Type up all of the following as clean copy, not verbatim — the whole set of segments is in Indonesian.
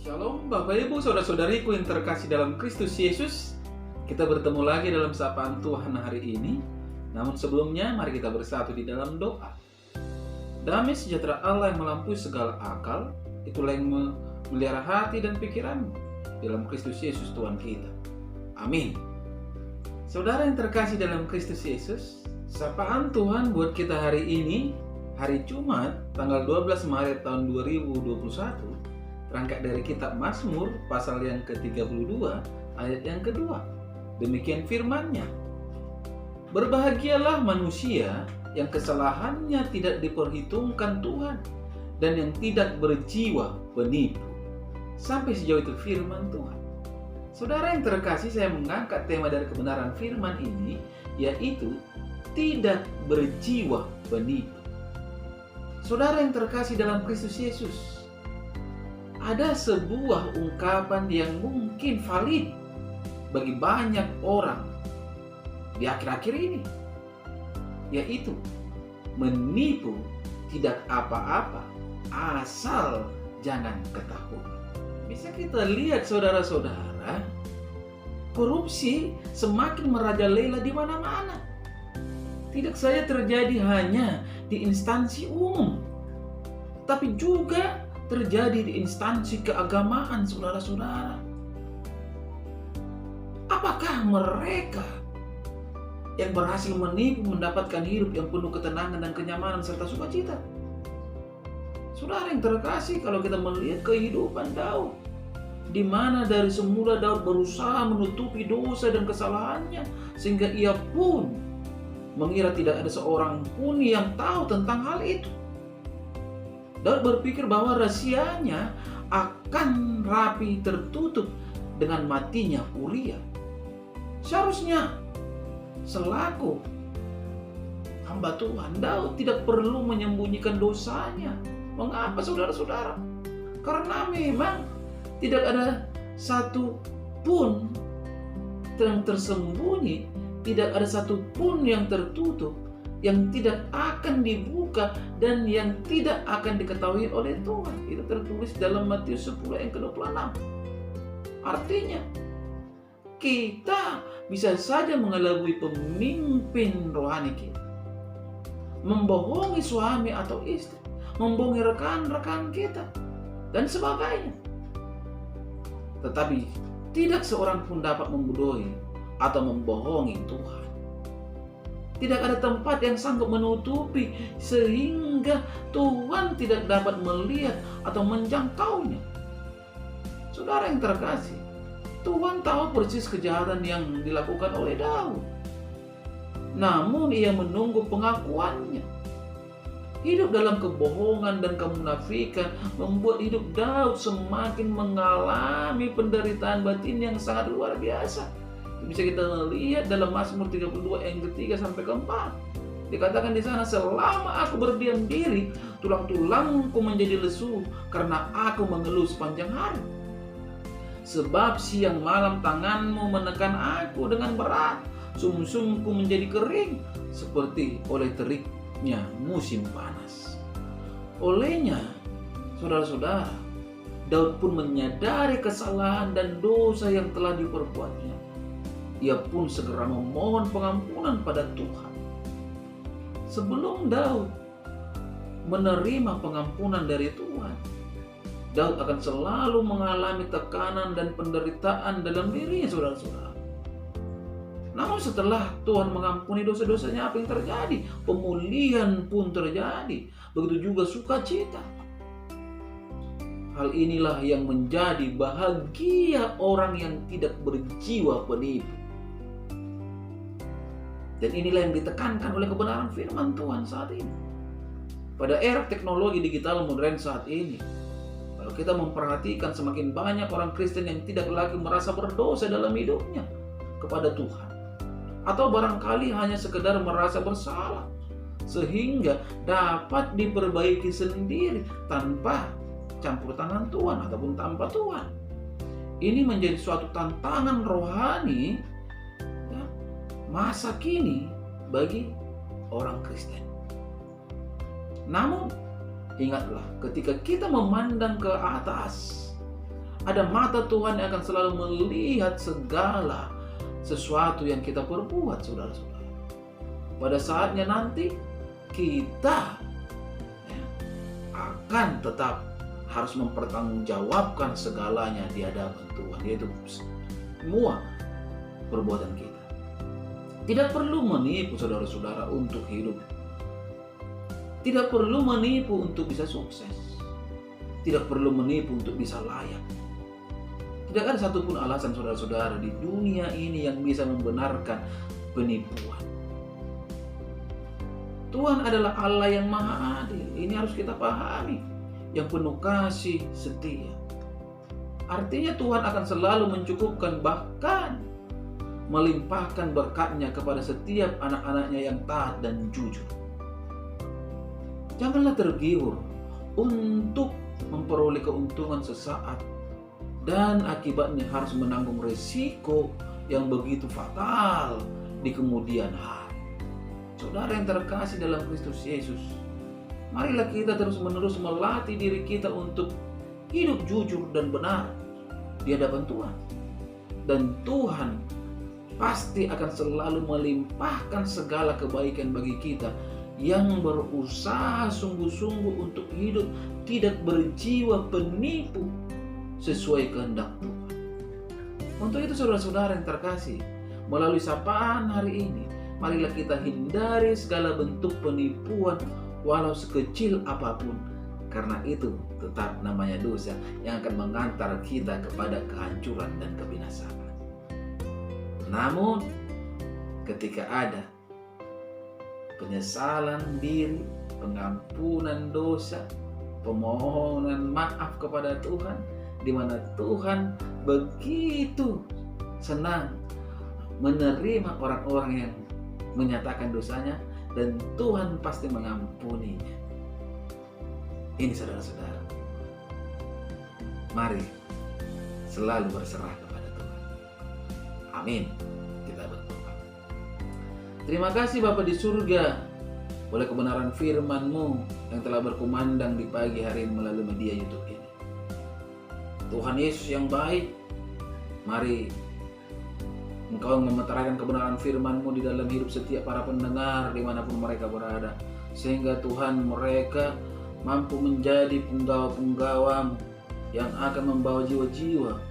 Shalom Bapak Ibu Saudara-saudariku yang terkasih dalam Kristus Yesus. Kita bertemu lagi dalam sapaan Tuhan hari ini. Namun sebelumnya mari kita bersatu di dalam doa. Damai sejahtera Allah yang melampaui segala akal, itulah yang memelihara hati dan pikiranmu dalam Kristus Yesus Tuhan kita. Amin. Saudara yang terkasih dalam Kristus Yesus, sapaan Tuhan buat kita hari ini, hari Jumat, tanggal 12 Maret tahun 2021, terangkat dari kitab Mazmur pasal yang ke-32 ayat yang kedua. Demikian firman-Nya. Berbahagialah manusia yang kesalahannya tidak diperhitungkan Tuhan dan yang tidak berjiwa penipu. Sampai sejauh itu firman Tuhan. Saudara yang terkasih, saya mengangkat tema dari kebenaran firman ini, yaitu tidak berjiwa penipu. Saudara yang terkasih dalam Kristus Yesus, ada sebuah ungkapan yang mungkin valid bagi banyak orang di akhir-akhir ini, yaitu menipu tidak apa-apa asal jangan ketahuan. Bisa kita lihat saudara-saudara, korupsi semakin merajalela di mana-mana. Tidak saja terjadi hanya di instansi umum, tapi juga terjadi di instansi keagamaan, saudara-saudara. Apakah mereka yang berhasil menipu mendapatkan hidup yang penuh ketenangan dan kenyamanan serta sukacita? Saudara yang terkasih, kalau kita melihat kehidupan Daud, di mana dari semula Daud berusaha menutupi dosa dan kesalahannya, sehingga ia pun mengira tidak ada seorang pun yang tahu tentang hal itu. Daud berpikir bahwa rahasianya akan rapi tertutup dengan matinya Uria. Seharusnya selaku hamba Tuhan, Daud tidak perlu menyembunyikan dosanya. Mengapa saudara-saudara? Karena memang tidak ada satu pun yang tersembunyi, tidak ada satu pun yang tertutup, yang tidak akan dibuka dan yang tidak akan diketahui oleh Tuhan. Itu tertulis dalam Matius 10 ayat ke-26. Artinya, kita bisa saja mengelabui pemimpin rohani kita, membohongi suami atau istri, membohongi rekan-rekan kita, dan sebagainya. Tetapi tidak seorang pun dapat membodohi atau membohongi Tuhan. Tidak ada tempat yang sanggup menutupi sehingga Tuhan tidak dapat melihat atau menjangkaunya. Saudara yang terkasih, Tuhan tahu persis kejahatan yang dilakukan oleh Daud. Namun ia menunggu pengakuannya. Hidup dalam kebohongan dan kemunafikan membuat hidup Daud semakin mengalami penderitaan batin yang sangat luar biasa. Bisa kita lihat dalam Mazmur 32 ayat ketiga sampai keempat. Dikatakan di sana, selama aku berdiam diri, tulang-tulangku menjadi lesu karena aku mengeluh sepanjang hari. Sebab siang malam tanganmu menekan aku dengan berat, sumsumku menjadi kering seperti oleh teriknya musim panas. Olehnya, saudara-saudara, Daud pun menyadari kesalahan dan dosa yang telah diperbuatnya. Ia pun segera memohon pengampunan pada Tuhan. Sebelum Daud menerima pengampunan dari Tuhan, Daud akan selalu mengalami tekanan dan penderitaan dalam dirinya, saudara-saudara. Namun setelah Tuhan mengampuni dosa-dosanya, apa yang terjadi? Pemulihan pun terjadi. Begitu juga sukacita. Hal inilah yang menjadi bahagia orang yang tidak berjiwa penipu. Dan inilah yang ditekankan oleh kebenaran firman Tuhan saat ini. Pada era teknologi digital modern saat ini, kalau kita memperhatikan semakin banyak orang Kristen yang tidak lagi merasa berdosa dalam hidupnya kepada Tuhan. Atau barangkali hanya sekedar merasa bersalah, sehingga dapat diperbaiki sendiri tanpa campur tangan Tuhan ataupun tanpa Tuhan. Ini menjadi suatu tantangan rohani masa kini bagi orang Kristen. Namun, ingatlah ketika kita memandang ke atas, Ada mata Tuhan yang akan selalu melihat segala sesuatu yang kita perbuat, saudara-saudara. Pada saatnya nanti kita akan tetap harus mempertanggungjawabkan segalanya di hadapan Tuhan, yaitu semua perbuatan kita. Tidak perlu menipu saudara-saudara untuk hidup. Tidak perlu menipu untuk bisa sukses. Tidak perlu menipu untuk bisa layak. Tidak ada satupun alasan saudara-saudara di dunia ini yang bisa membenarkan penipuan. Tuhan adalah Allah yang maha adil. Ini harus kita pahami. Yang penuh kasih setia. Artinya Tuhan akan selalu mencukupkan, bahkan melimpahkan berkat-Nya kepada setiap anak-anak-Nya yang taat dan jujur. Janganlah tergiur untuk memperoleh keuntungan sesaat dan akibatnya harus menanggung risiko yang begitu fatal di kemudian hari. Saudara yang terkasih dalam Kristus Yesus, marilah kita terus-menerus melatih diri kita untuk hidup jujur dan benar di hadapan Tuhan. Dan Tuhan pasti akan selalu melimpahkan segala kebaikan bagi kita yang berusaha sungguh-sungguh untuk hidup tidak berjiwa penipu sesuai kehendak Tuhan. Untuk itu saudara-saudara yang terkasih, melalui sapaan hari ini, marilah kita hindari segala bentuk penipuan walau sekecil apapun, karena itu tetap namanya dosa yang akan mengantar kita kepada kehancuran dan kebinasaan. Namun ketika ada penyesalan diri, pengampunan dosa, pemohonan maaf kepada Tuhan, di mana Tuhan begitu senang menerima orang-orang yang menyatakan dosanya, dan Tuhan pasti mengampuninya. Ini saudara-saudara, mari selalu berserah kepada Tuhan. Amin. Kita berdoa. Terima kasih Bapa di surga, oleh kebenaran firman-Mu yang telah berkumandang di pagi hari ini melalui media YouTube ini. Tuhan Yesus yang baik, mari Engkau memeteraikan kebenaran firman-Mu di dalam hidup setiap para pendengar dimanapun mereka berada, sehingga Tuhan mereka mampu menjadi penggawa-penggawa-Mu yang akan membawa jiwa-jiwa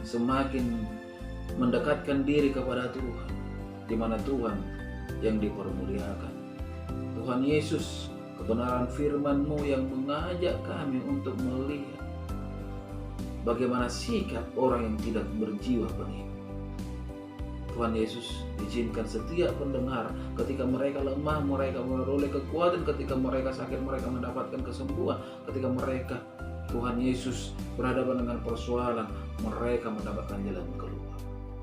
semakin mendekatkan diri kepada Tuhan, di mana Tuhan yang dipermuliakan. Tuhan Yesus, kebenaran firman-Mu yang mengajak kami untuk melihat bagaimana sikap orang yang tidak berjiwa penipu. Tuhan Yesus, izinkan setiap pendengar ketika mereka lemah, mereka memperoleh kekuatan, ketika mereka sakit, mereka mendapatkan kesembuhan, ketika mereka, Tuhan Yesus, berhadapan dengan persoalan, mereka mendapatkan jalan keluar,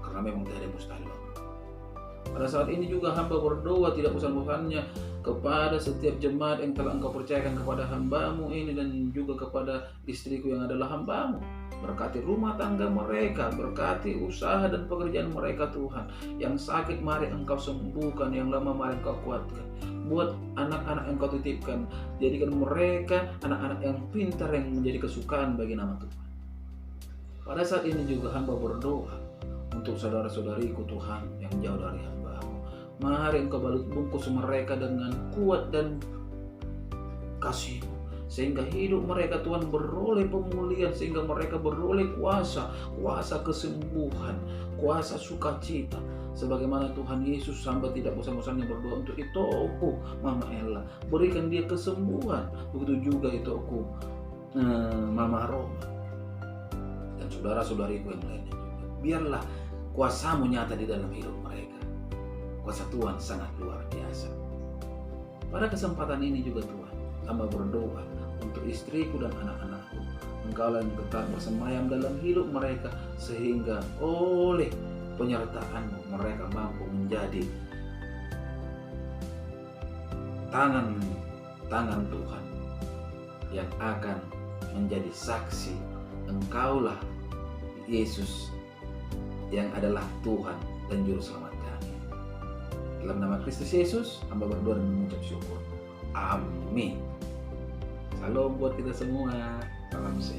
karena memang tidak ada mustahil. Pada saat ini juga hamba berdoa tidak bosan-bosannya kepada setiap jemaat yang telah Engkau percayakan kepada hamba-Mu ini, dan juga kepada istriku yang adalah hamba-Mu. Berkati rumah tangga mereka, berkati usaha dan pekerjaan mereka Tuhan. Yang sakit mari Engkau sembuhkan, yang lemah mari Engkau kuatkan. Buat anak-anak yang Engkau titipkan, jadikan mereka anak-anak yang pintar yang menjadi kesukaan bagi nama Tuhan. Pada saat ini juga hamba berdoa untuk saudara-saudariku Tuhan yang jauh dari hamba-Mu. Mari Engkau balut bungkus mereka dengan kuat dan kasih-Mu, sehingga hidup mereka Tuhan beroleh pemulihan, sehingga mereka beroleh kuasa kesembuhan, kuasa sukacita. Sebagaimana Tuhan Yesus sampai tidak bosan-bosannya berdoa untuk Itoku Mama Ella, berikan dia kesembuhan. Begitu juga Itoku Mama Roma dan saudara-saudariku yang lainnya juga. Biarlah kuasa-Mu nyata di dalam hidup mereka. Kuasa Tuhan sangat luar biasa. Pada kesempatan ini juga Tuhan, hamba berdoa untuk istriku dan anak-anakku. Engkaulah yang tetap bersemayam dalam hidup mereka, sehingga oleh penyertaan-Mu mereka mampu menjadi tangan Tuhan yang akan menjadi saksi Engkaulah Yesus yang adalah Tuhan dan Juru Selamat kami. Dalam nama Kristus Yesus, hamba berdoa dan mengucap syukur. Amin. Salam buat kita semua. Salam sehat.